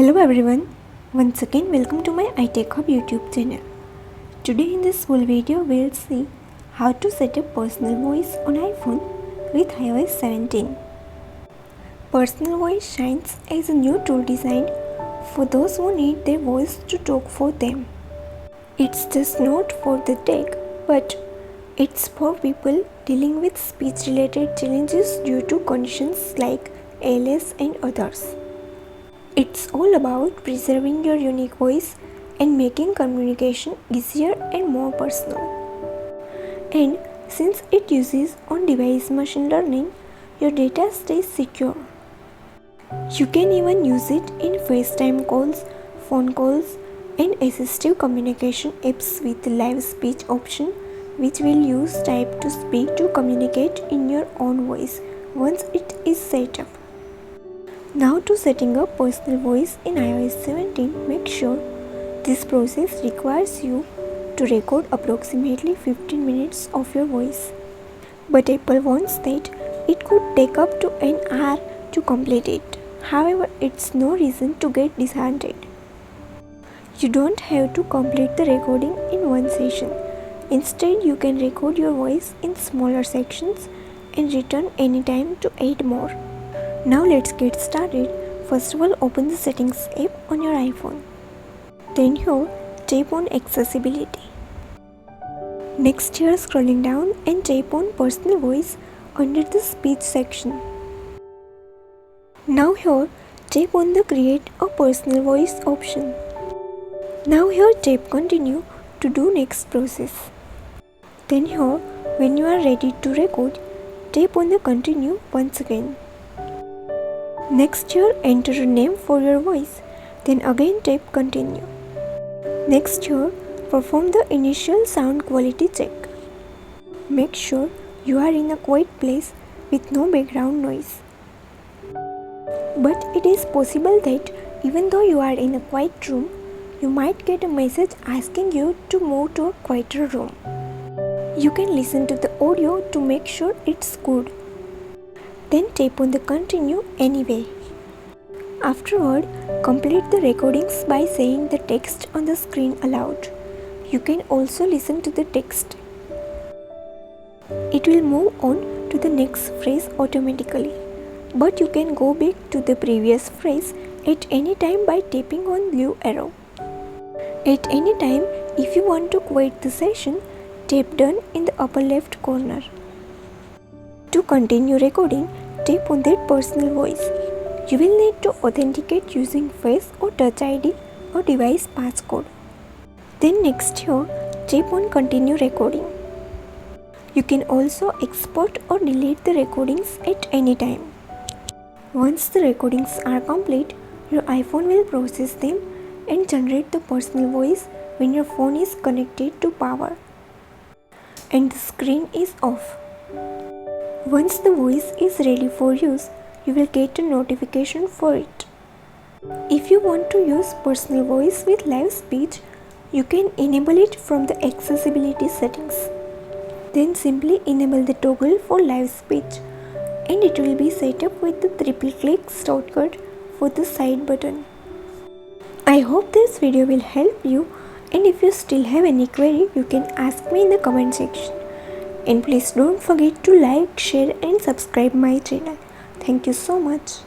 Hello everyone, once again welcome to my iTechHub YouTube channel. Today in this full video we'll see how to set up personal voice on iPhone with iOS 17. Personal voice shines as a new tool designed for those who need their voice to talk for them. It's just not for the tech, but it's for people dealing with speech related challenges due to conditions like ALS and others. It's all about preserving your unique voice and making communication easier and more personal. And since it uses on-device machine learning, your data stays secure. You can even use it in FaceTime calls, phone calls, and assistive communication apps with the live speech option, which will use type to speak to communicate in your own voice once it is set up. Now to setting up personal voice in iOS 17, make sure this process requires you to record approximately 15 minutes of your voice. But Apple warns that it could take up to an hour to complete it. However, it's no reason to get disheartened. You don't have to complete the recording in one session. Instead, you can record your voice in smaller sections and return anytime to add more. Now let's get started. First of all, open the settings app on your iPhone. Then here, tap on accessibility. Next here, scrolling down and tap on personal voice under the speech section. Now here, tap on the create a personal voice option. Now here, tap continue to do next process. Then here, when you are ready to record, tap on the continue once again. Next here, enter a name for your voice, then again tap continue. Next here, perform the initial sound quality check. Make sure you are in a quiet place with no background noise. But it is possible that even though you are in a quiet room, you might get a message asking you to move to a quieter room. You can listen to the audio to make sure it's good. Then tap on the continue anyway. Afterward, complete the recordings by saying the text on the screen aloud. You can also listen to the text. It will move on to the next phrase automatically, but you can go back to the previous phrase at any time by tapping on blue arrow. At any time, if you want to quit the session, tap done in the upper left corner. To continue recording, tap on that personal voice. You will need to authenticate using Face or Touch ID or device passcode. Then next here, tap on continue recording. You can also export or delete the recordings at any time. Once the recordings are complete, your iPhone will process them and generate the personal voice when your phone is connected to power and the screen is off. Once the voice is ready for use, you will get a notification for it. If you want to use personal voice with live speech, you can enable it from the accessibility settings. Then simply enable the toggle for live speech and it will be set up with the triple click shortcut for the side button. I hope this video will help you, and if you still have any query, you can ask me in the comment section. And please don't forget to like, share and subscribe my channel. Thank you so much.